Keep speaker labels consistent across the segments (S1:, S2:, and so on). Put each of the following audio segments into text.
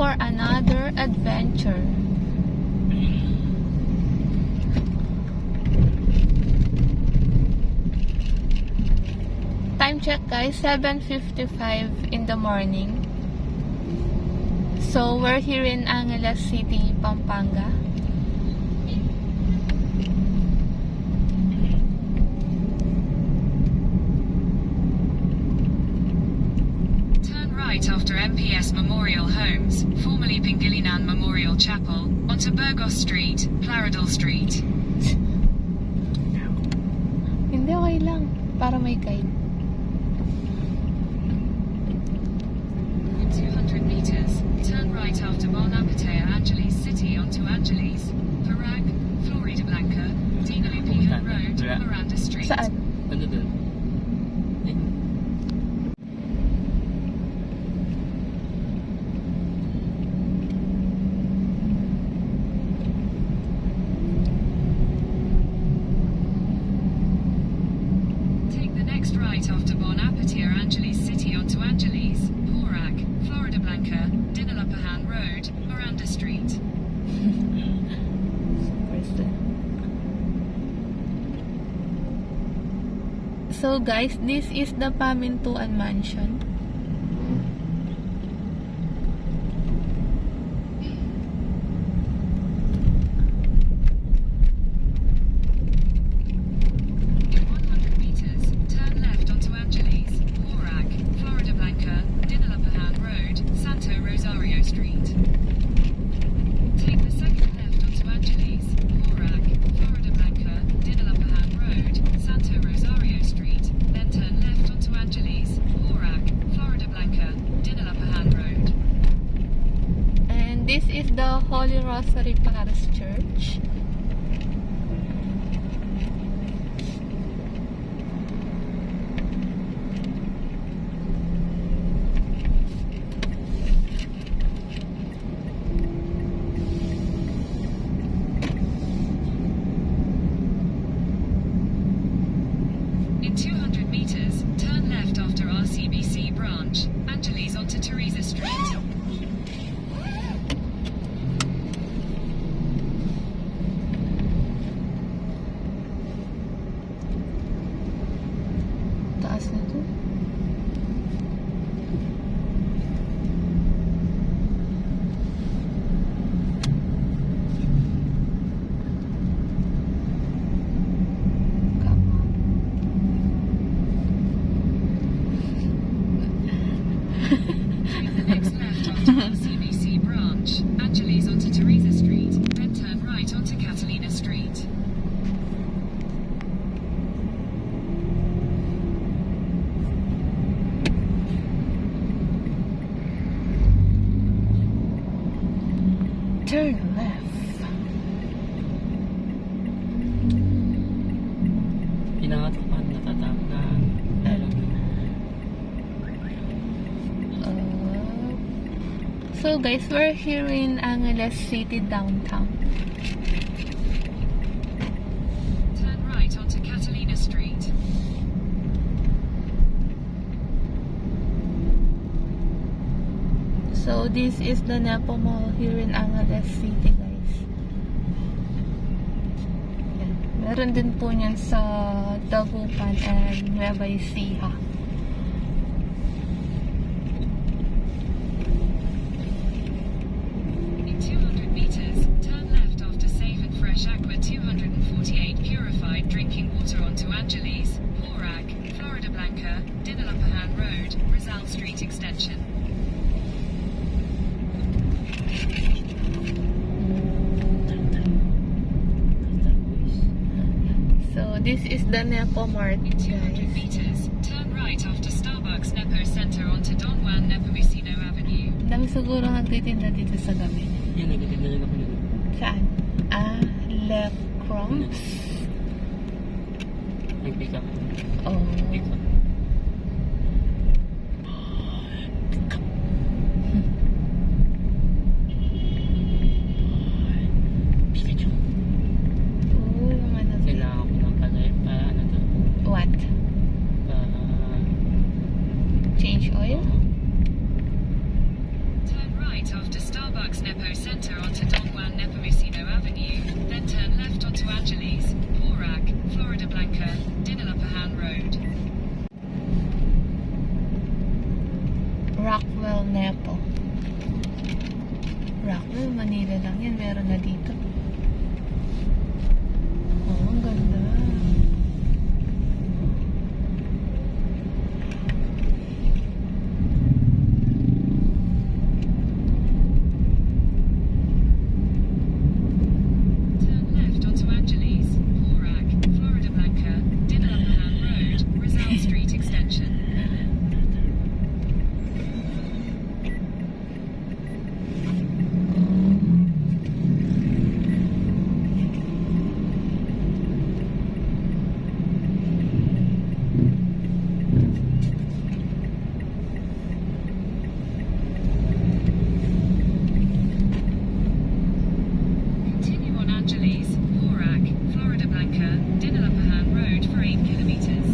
S1: for another adventure. Time check guys, 7:55 in the morning. So we're here in Angeles City, Pampanga.
S2: Turn right after MPS Memorial Homes, formerly Pangilinan Memorial Chapel, onto Burgos Street, Plaridel Street.
S1: Hindi, okay lang. Para may guide.
S2: In 200 meters, turn right after Bon Appetit Angeles City onto Angeles, Parag, Floridablanca, Dinalupihan Road, Miranda Street.
S1: Saan?
S3: Ano dun?
S2: Take the next right after Bon Appetit Angeles City onto Angeles, Parag, Floridablanca, Dinalupihan Road, Miranda Street.
S1: So guys, this is the Pamintuan Mansion.
S2: In 100 meters, turn left onto Angeles, Parag, Floridablanca, Dinalupihan Road, Santo Rosario Street. Take the second left onto Angeles, Parag, Floridablanca, Dinalupihan Road, Santo Rosario Street, then turn left onto Angeles, Parag, Floridablanca, Dinalupihan Road.
S1: And this is the Holy Rosary Parish Church.
S2: In 200 meters, turn left after RCBC branch, Angeles onto Teresa Street.
S1: Taas na to. Come on.
S2: Take the next left after RCBC branch, Angeles onto Teresa Street, then turn right onto Catalina Street.
S1: Turn left.
S3: Pinakatapan natatap na
S1: So guys, we're here in Angeles City downtown.
S2: Turn right onto Catalina Street.
S1: So this is the Nepo Mall here in Angeles City guys. Yan. Meron din po niyan sa Dagupan and Nueva Ecija.
S2: In 200 meters, turn left after Safe and Fresh Aqua 248 purified drinking water onto Angeles, Parag, Floridablanca, Dinalupihan Road, Rizal Street Extension.
S1: So this is the Nepo Mart
S2: In 200
S1: guys.
S2: meters, turn right after Starbucks Nepo Center onto Don Juan Nepomuceno Avenue.
S1: Dami siguro nagtitinda dito sa gabi.
S3: Yan, nagtitinda rin ako nito.
S1: Saan? Le Crumbs?
S3: Nag-pick up.
S1: Oh.
S3: Pick up. Pikachu.
S1: Oh, yung ano.
S3: Kailangan ko ng ano to?
S1: What? Change oil?
S2: Turn right after Starbucks Tax Nepo Center onto Don Juan Nepomuceno Avenue, then turn left onto Angeles, Porac, Florida Blanca, Dinalapahan Road.
S1: Rockwell Nepo. Rockwell, Manila lang yan. Meron na dito. Oh, ang ganda.
S2: Turn left onto Angeles, Porac, Florida Blanca, Dinalapahan Road, Rizal Street Extension. Continue on Angeles, Porac, Florida Blanca, Dinalapahan Road for 8 kilometers.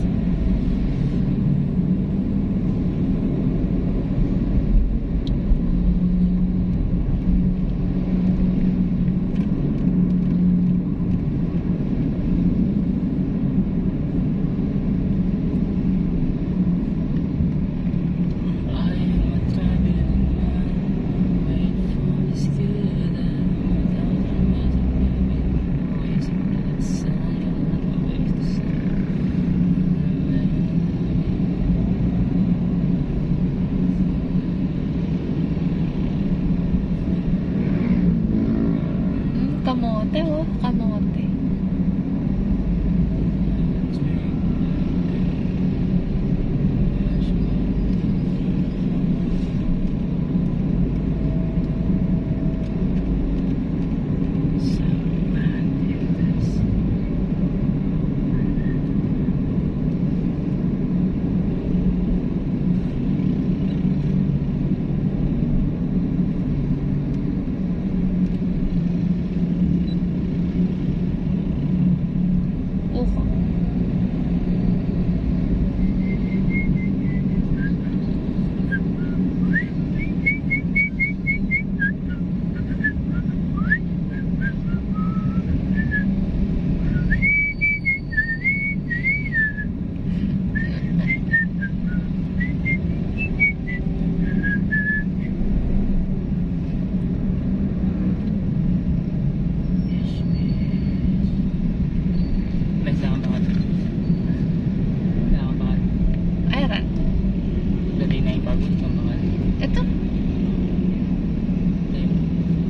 S3: I am a traveling man, waiting for this good always that silent, always the
S1: Kamote, oh. Kamote. Uho.
S3: May isang bakal. Isang bakal.
S1: Ayan.
S3: Dati na ipagod ng bakal.
S1: Ito.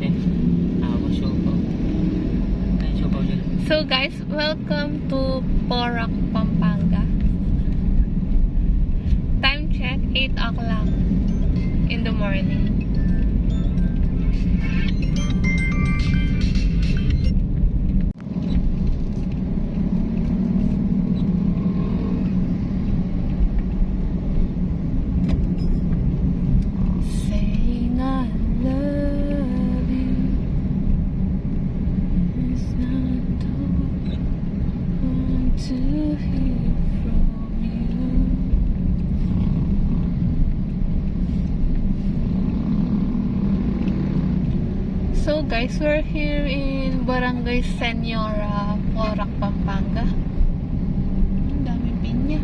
S3: Then, ako siopaw. Ay, siopaw nila.
S1: So guys, welcome to Porac, Pampanga. Time check, 8 o'clock in the morning. Saying I love you is not all I want to hear from you. So guys, we're here in Barangay Senora, Porac, Pampanga. Ang daming pinya.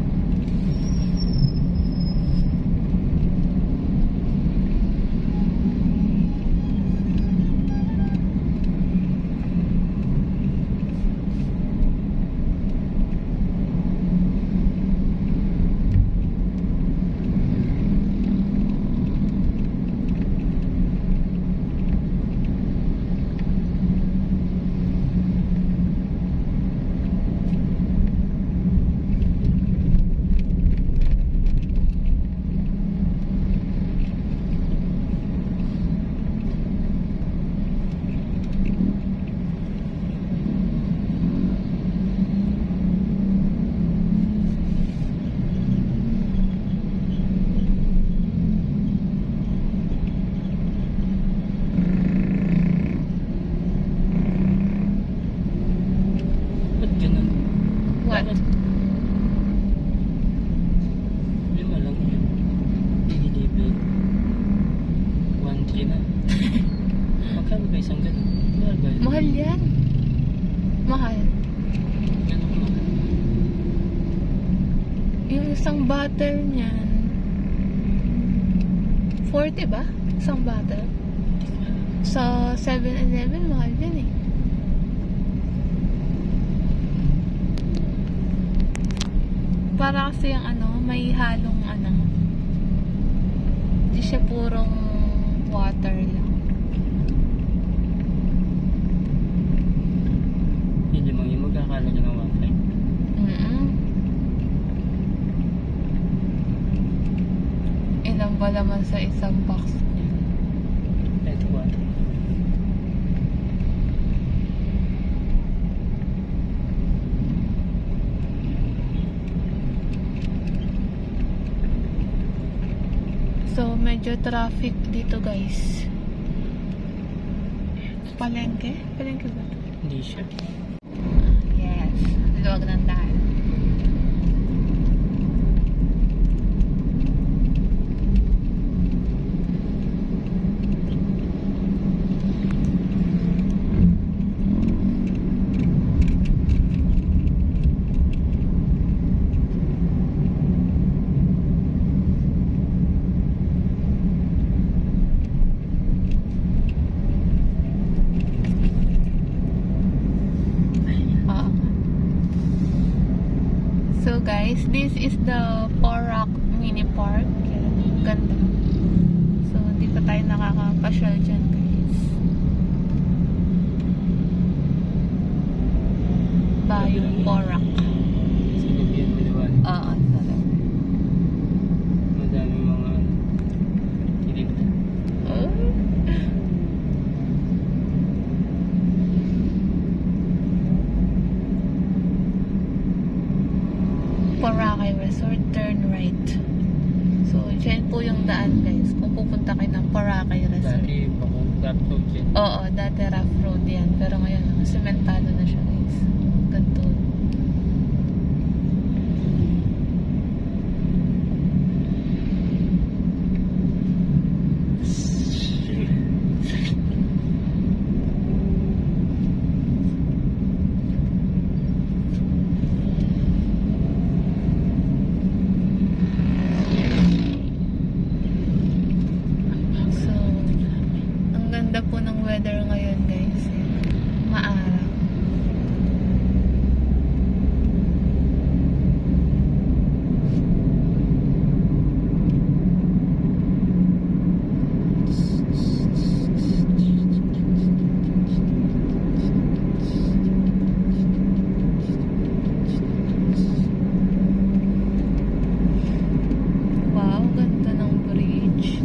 S3: Magkano ba isang ganun? Mahal ba yun?
S1: Mahal yan. Mahal.
S3: Ganun mahal.
S1: Yung isang bottle niyan, 40 ba? Isang bottle? Sa 7-Eleven, mahal yan eh. Para kasi yung ano, may halong ano. Hindi siya purong water lang.
S3: Hindi mo yung magkakala niya ng 1.5.
S1: Ilang ba naman sa isang box niya?
S3: Ito what?
S1: So, medyo traffic dito guys. Palengke? Palengke ba ito?
S3: Hindi siya.
S1: Yes. Luwag ng daan. So guys, this is the Porac Mini Park. Yan, ganda. So, hindi pa tayo nakakapasyal dyan guys. Bayong Porac.
S3: Sa loob yan, maliwan.
S1: Oo, sarap.
S3: Madaming mga kilid. Boracay Resort, turn right. So, dyan po yung daan guys. Kung pupunta kayo ng Boracay Resort. Dati, baka rough road yan.
S1: Oo, dati rough road yan. Pero ngayon, sementado na siya guys. Ganito. So, ang ganda po ng weather ngayon guys. Maaraw. Wow, ganda ng bridge.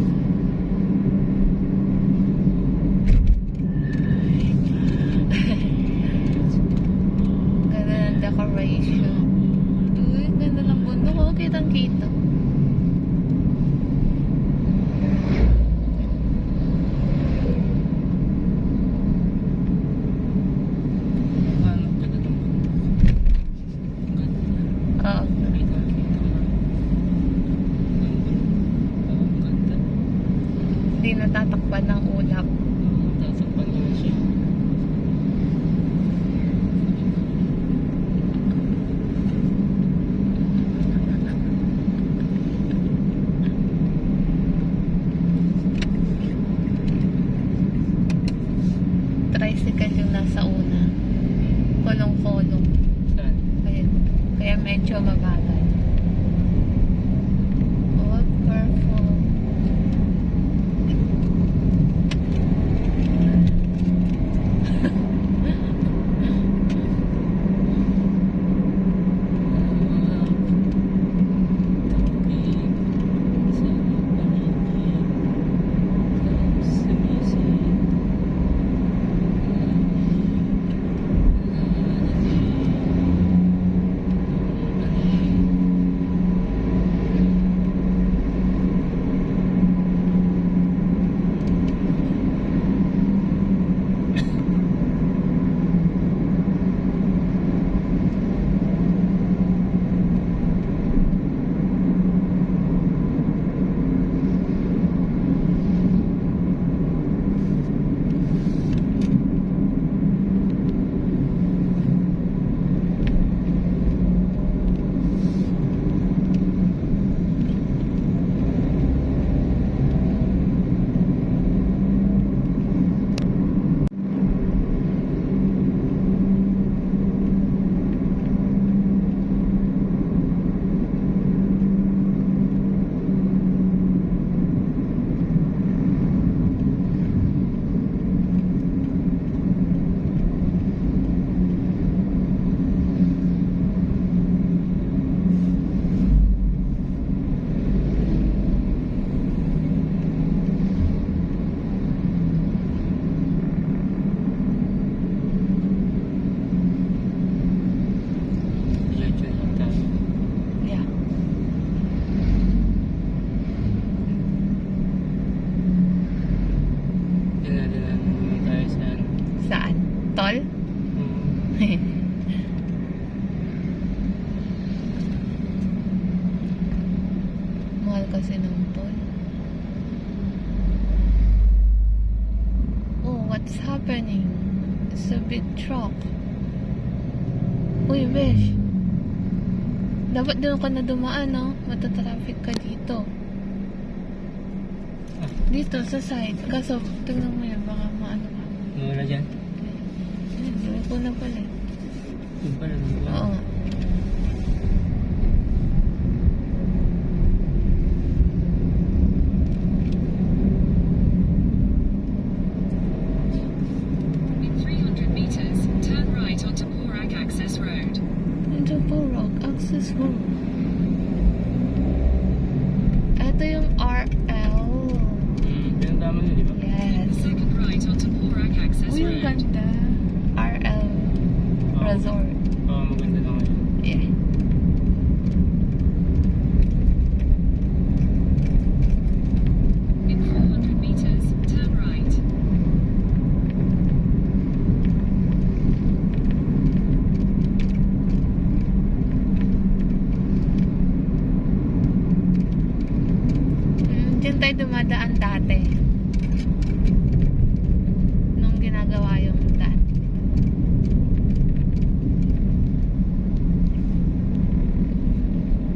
S1: Ganda ng decoration. Uy, ganda ng bundok. Oh, kitang-kita.
S3: Ano talaga itong
S1: Oo. Hindi natatakpan ng ulap.
S3: Tasakpan naman siya.
S1: Tricycle yung nasa una. Kolong-kolong.
S3: Saan?
S1: Ayun. Kaya medyo mabagal. Oh, careful. Saan? Tol? Mahal kasi ng tol. Oh, what's happening? It's a big truck. Uy, besh. Dapat doon ka na dumaan, no? Matatraffic ka dito. Dito, sa side. Kaso, tingnan mo yan. Baka maano ka.
S3: Wala dyan.
S1: Hindi ko na pala.
S3: Yung pala.
S1: Oo nga.
S2: In 300 meters, turn right onto Borak Access Road.
S1: Into Borak Access Road. Ito yung RL.
S3: Pinagdama nyo, di ba?
S1: Yes.
S2: Second right onto Borak Access
S1: Uy, yung
S2: Road.
S1: ganda. RL Resort.
S3: Oo, maganda naman yun.
S1: Yeah.
S2: In 400 meters, turn right.
S1: Diyan tayo dumadaan dati. Nung ginagawa yung daan.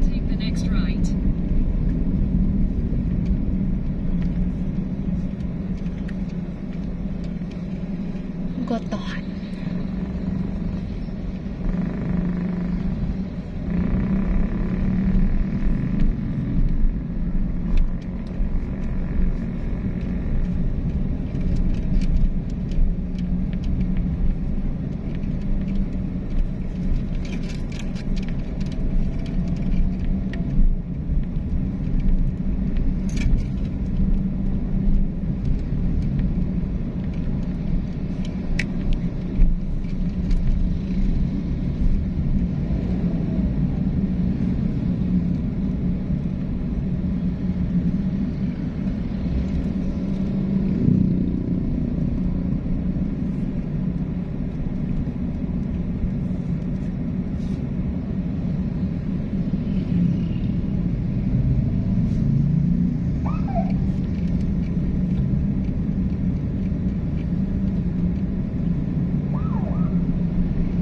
S2: Take the next right.
S1: Gotohan.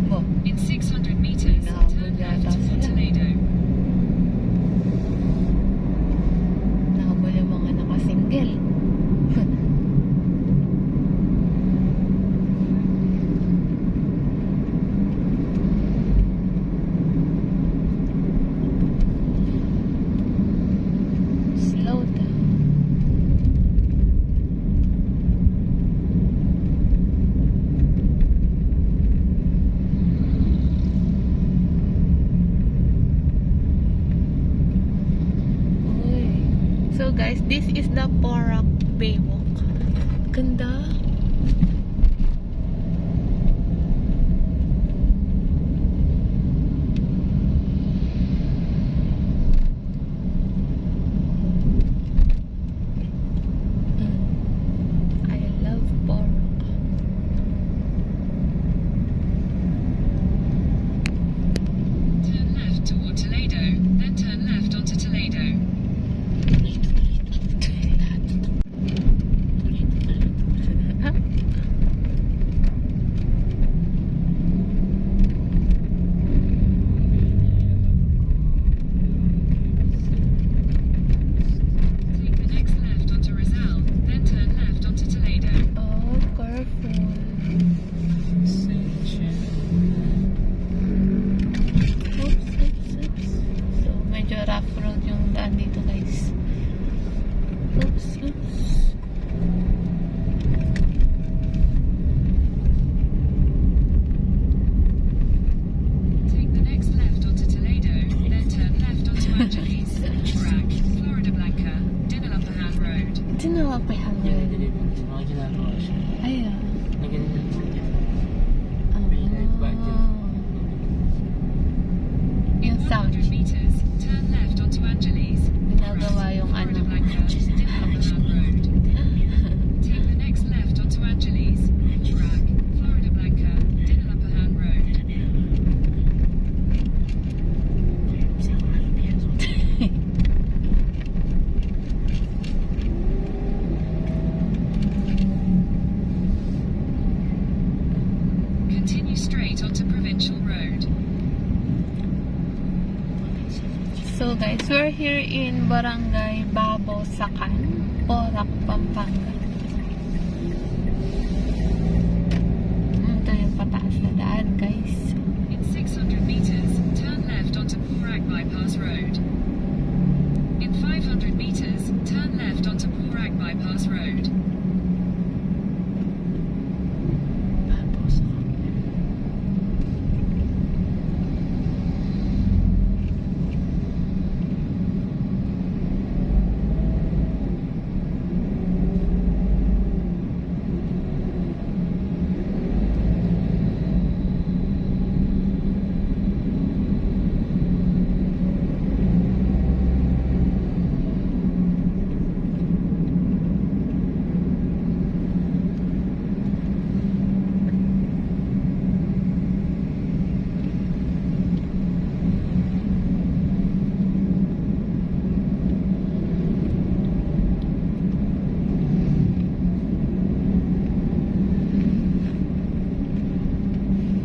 S1: Bo,
S2: In 600 meters, turn left toward Toledo.
S1: nahabol yung mga nakasingle. Slow down. Uy. So guys, this is the Borak Baywalk. Ganda. I love Borak.
S2: Turn left toward Toledo, then turn left onto Toledo. Continue straight onto Provincial Road.
S1: So guys, we're here in Barangay Babo Sacan, Porac, Pampanga. Ito yung pataas na daan, guys.
S2: In 600 meters, turn left onto Porac Bypass Road. In 500 meters, turn left onto Porac Bypass Road.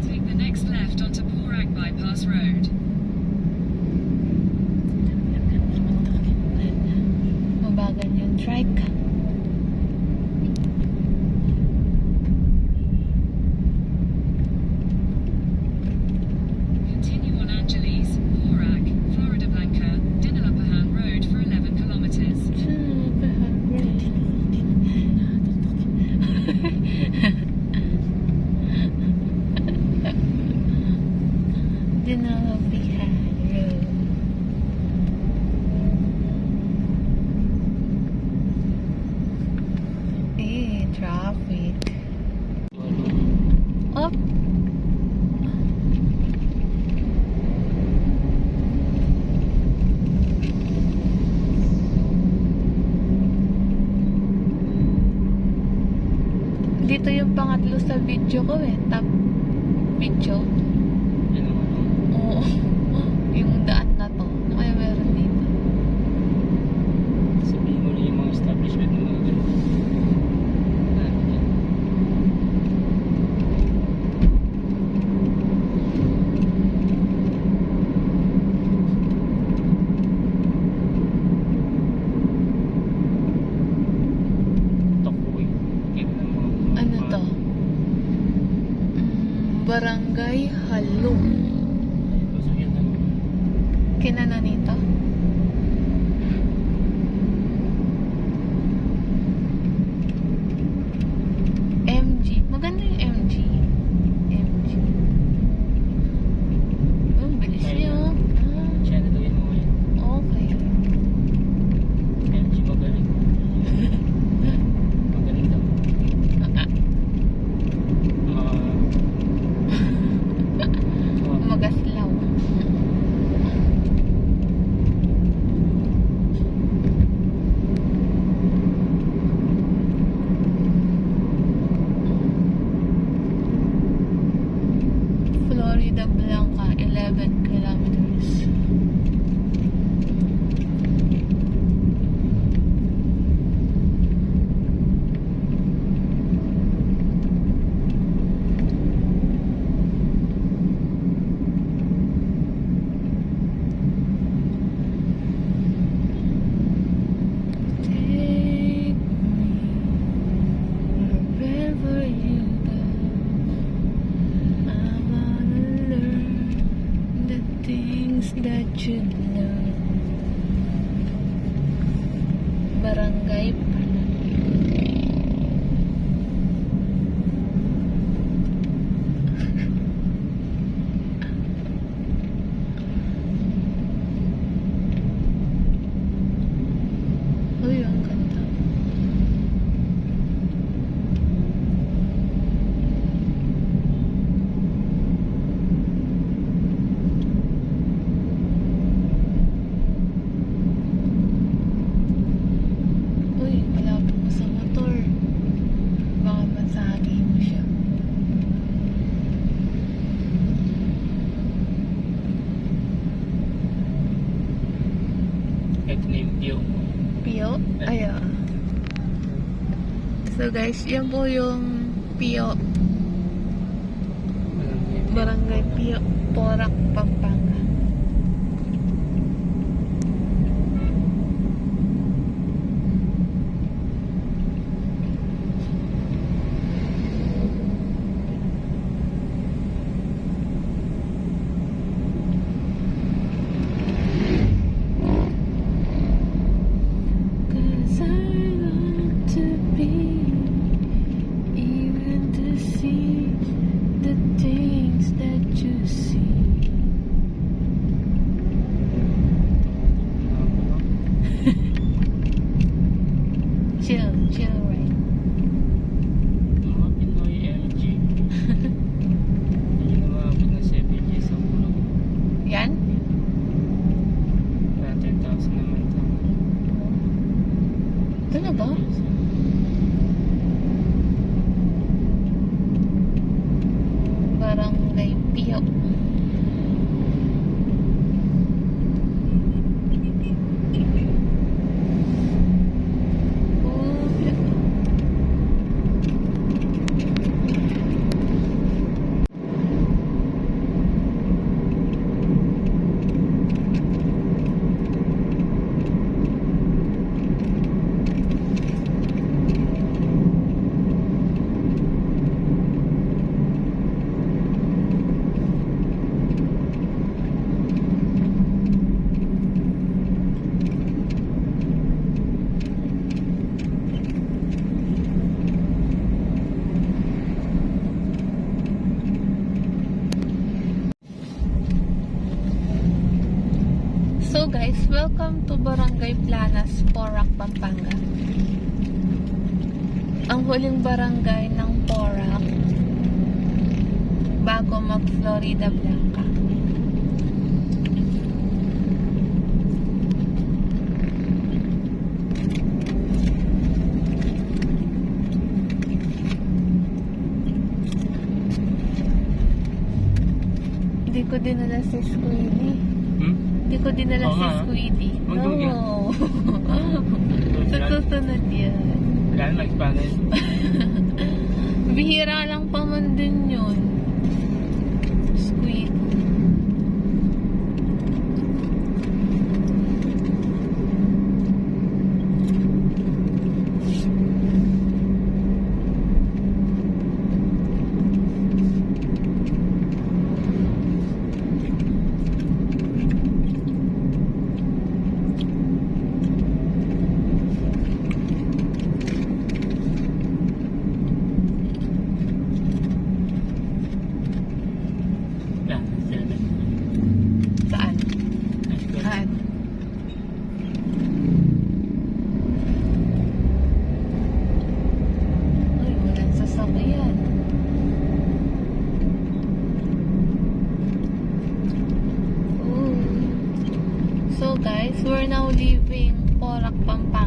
S2: Take the next left onto Porac Bypass Road.
S1: Mabagal yung trike.
S2: Continue on Angeles, Porac, Florida Blanca, Dinalapahan Road for 11 kilometers.
S1: Dinalapihan Road. Traffic. Oh. Dito yung pangatlo sa video ko eh. Top video. Oo. Yung daan na to. Ano kaya meron dito?
S3: Sabihin mo na yung mga establishment ng mga ganun.
S1: Ano to? Barangay Halong. Kinano nito? MG. Maganda yung MG. MG. Oh, bilis niya.
S3: Siya na gawin mo ngayon.
S1: Okay.
S3: MG magaling. Magaling daw.
S1: Magaslaw. Florida Blanca, 11 kilometers. Take me wherever you go. I wanna learn the things that you know. Barangay Uy, ang ganda. Uy, malapit mo sa motor. Baka masagi mo siya.
S3: Ito na yung view.
S1: Pio? Ay, ah. So guys, yan po yung Pio. Barangay Pio, Porac, Pampanga. Cause I long to be, even to see the things that you see. Chill, chill, right?
S4: Mga Pinoy LG. Hindi na maabot na 7G sa ulo.
S1: Yan?
S4: 10,000 naman ito.
S1: Talaga? Barangay Pio. So guys, welcome to Barangay Planas, Porac, Pampanga. Ang huling barangay ng Porac bago mag Florida Blanca. Hindi ko dinala si Squiddy. Hindi ko dinala
S4: Oo
S1: si
S4: nga.
S1: Squiddy.
S4: Mag-google.
S1: No. Sa susunod yan.
S4: Wala na mag-Spanish.
S1: Bihira lang pa man din yun. Squid. Saan? Saan? Uy, walang sasakyan. Ooh. So guys, we're now leaving Porac, Pampanga.